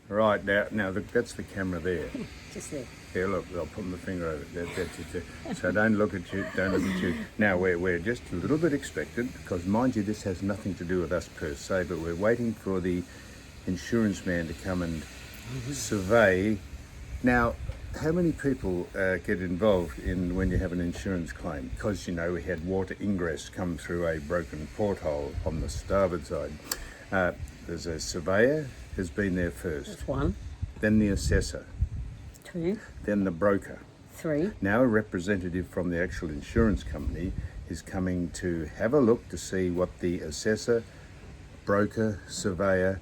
Right, now look, that's the camera there. Just there. Yeah, look, I'll put my finger over it. That's it. So don't look at you, don't look at you. Now, we're just a little bit expectant, because mind you, this has nothing to do with us per se, but we're waiting for the insurance man to come and survey. Now, how many people get involved in when you have an insurance claim? Because, you know, we had water ingress come through a broken porthole on the starboard side. There's a surveyor has been there first. That's one. Then the assessor. Two. Then the broker. Three. Now a representative from the actual insurance company is coming to have a look to see what the assessor, broker, surveyor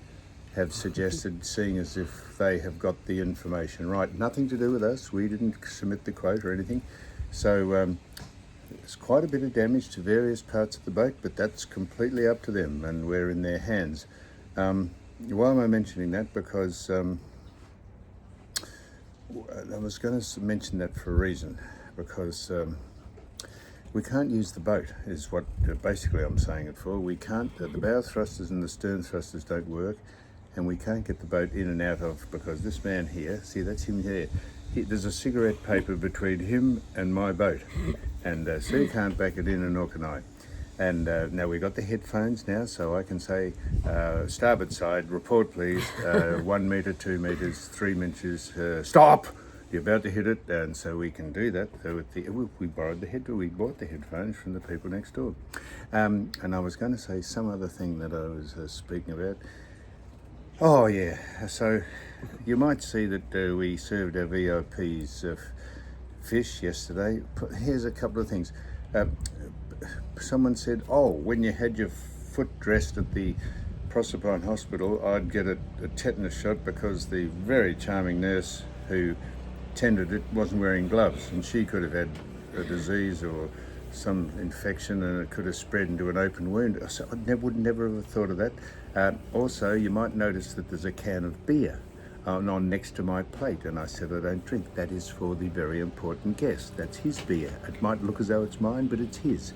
have suggested, seeing as if they have got the information right. Nothing to do with us. We didn't submit the quote or anything. So there's quite a bit of damage to various parts of the boat, but that's completely up to them, and we're in their hands. Why am I mentioning that? Because I was going to mention that for a reason, because we can't use the boat, is what basically I'm saying it for. We can't, the bow thrusters and the stern thrusters don't work, and we can't get the boat in and out of, because this man here, see, that's him here, there's a cigarette paper between him and my boat, and so you can't back it in, and nor can I. And now we've got the headphones now, so I can say, starboard side, report please, 1 metre, 2 metres, 3 inches, stop! You're about to hit it, and so we can do that. So we bought the headphones from the people next door. And I was going to say some other thing that I was speaking about. Oh yeah, so you might see that we served our VIPs fish yesterday. Here's a couple of things. Someone said, oh, when you had your foot dressed at the Proserpine Hospital, I'd get a tetanus shot because the very charming nurse who tended it wasn't wearing gloves, and she could have had a disease or some infection, and it could have spread into an open wound. So I would never have thought of that. Also, you might notice that there's a can of beer on next to my plate, and I said I don't drink. That is for the very important guest. That's his beer. It might look as though it's mine, but it's his.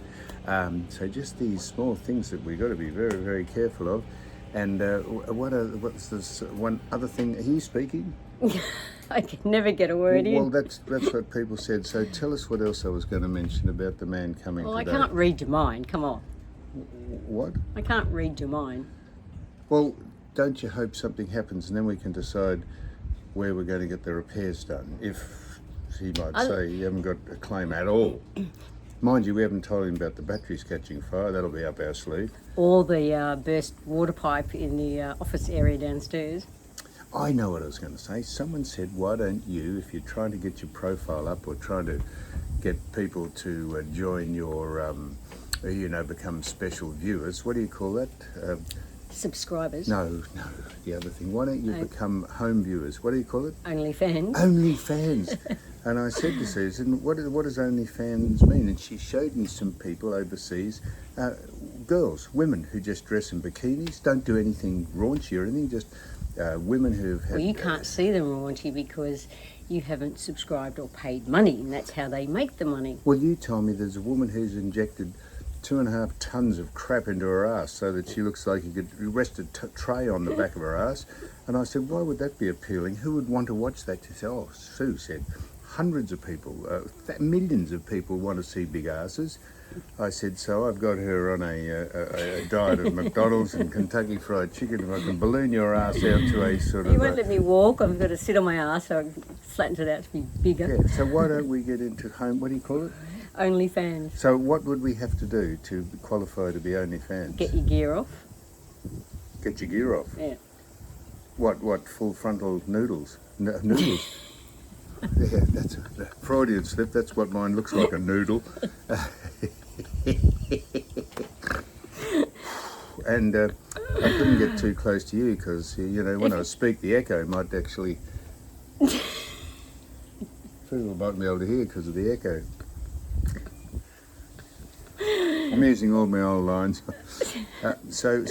So just these small things that we've got to be very, very careful of. And what's this one other thing? Are you speaking? I can never get a word in. Well, that's what people said. So tell us what else I was going to mention about the man coming Well, today. I can't read your mind. Come on. What? I can't read your mind. Well, don't you hope something happens, and then we can decide where we're going to get the repairs done, if he might say you haven't got a claim at all. Mind you, we haven't told him about the batteries catching fire. That'll be up our sleeve. Or the burst water pipe in the office area downstairs. I know what I was going to say. Someone said, why don't you, if you're trying to get your profile up or trying to get people to join your, become special viewers, what do you call that? Subscribers. No, the other thing. Why don't you become home viewers? What do you call it? OnlyFans. OnlyFans. And I said to Susan, what does OnlyFans mean? And she showed me some people overseas, girls, women who just dress in bikinis, don't do anything raunchy or anything, just women who've had... Well, you can't see them raunchy because you haven't subscribed or paid money, and that's how they make the money. Well, you told me there's a woman who's injected 2.5 tons of crap into her ass so that she looks like you could rest a tray on the back of her ass. And I said, why would that be appealing? Who would want to watch that? She said, oh, Sue said, hundreds of people, millions of people want to see big asses. I said, so I've got her on a diet of McDonald's and Kentucky Fried Chicken. If I can balloon your ass out to a sort of... You won't let me walk. I've got to sit on my ass so I can flatten it out to be bigger. Yeah, so why don't we get into home, what do you call it? OnlyFans. So what would we have to do to qualify to be OnlyFans? Get your gear off. Get your gear off? Yeah. What, full frontal noodles? Noodles? Yeah, that's a Freudian slip. That's what mine looks like, a noodle. And I couldn't get too close to you because, when I speak, the echo might actually... People might be able to hear because of the echo. I'm using all my old lines. So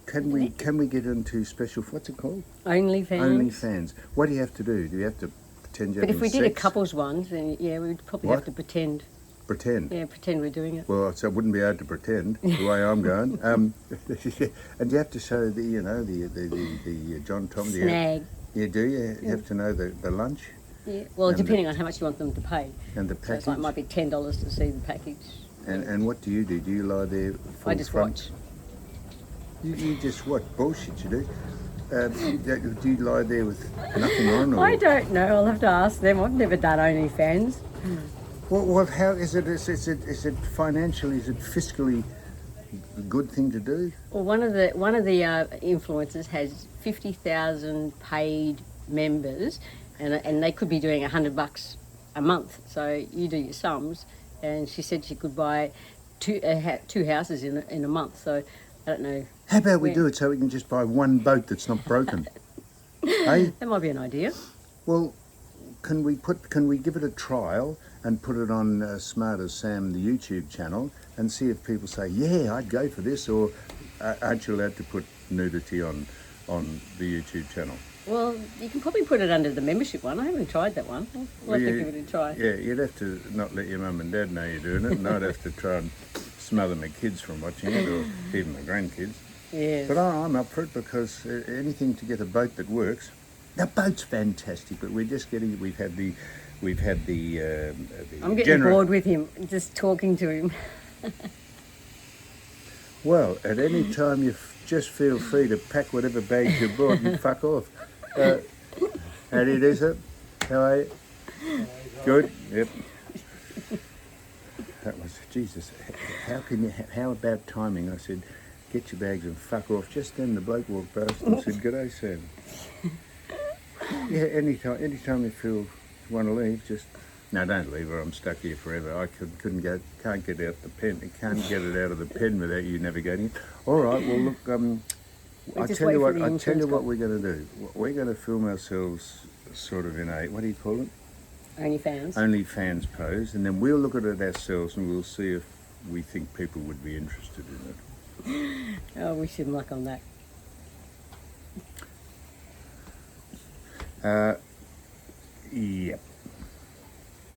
can we get into special, what's it called? OnlyFans. OnlyFans. What do you have to do? Do you have to pretend you're But if having we did a sex? couples one, then yeah, we'd probably have to pretend. Pretend. Yeah, pretend we're doing it. Well, so it wouldn't be hard to pretend the way I'm going. And you have to show the John Tom. Snag. You do. You have to know the lunch Yeah. Well, And depending on how much you want them to pay. and the So package. it's like, it might be $10 to see the package. And what do? Do you lie there? I just watch. You just watch. Bullshit, you do. Do you lie there with nothing on? Or? I don't know. I'll have to ask them. I've never done OnlyFans. Well, how is it? Is it financially? Is it fiscally a good thing to do? Well, one of the influencers has 50,000 paid members, and they could be doing $100 a month. So you do your sums, and she said she could buy two houses in a month. So I don't know. How about we do it so we can just buy one boat that's not broken? Hey, That might be an idea. well, can we give it a trial and put it on Smart as Sam, the YouTube channel, and see if people say, yeah, I'd go for this, or aren't you allowed to put nudity on the YouTube channel? Well, you can probably put it under the membership one. I haven't tried that one. We'll have to give it a try. Yeah, you'd have to not let your mum and dad know you're doing it, and I'd have to try and smother my kids from watching it, or even my grandkids. Yes. But I'm up for it because anything to get a boat that works. Now, boat's fantastic, but we're just getting. We've had the I'm getting bored with him, just talking to him. Well, at any time you just feel free to pack whatever bags you brought and fuck off. How do you do, sir? How are you? Good. Yep. That was Jesus. How about timing? I said, get your bags and fuck off. Just then the bloke walked past and said, "G'day, Sam." Yeah, anytime you feel you want to leave, just no, don't leave, or I'm stuck here forever. I can't get out the pen. I can't get it out of the pen without you navigating it. All right. Well, look. I tell you what we're going to do. We're going to film ourselves sort of in a, what do you call it? OnlyFans pose, and then we'll look at it ourselves and we'll see if we think people would be interested in it. Oh, wish him luck on that. Yep.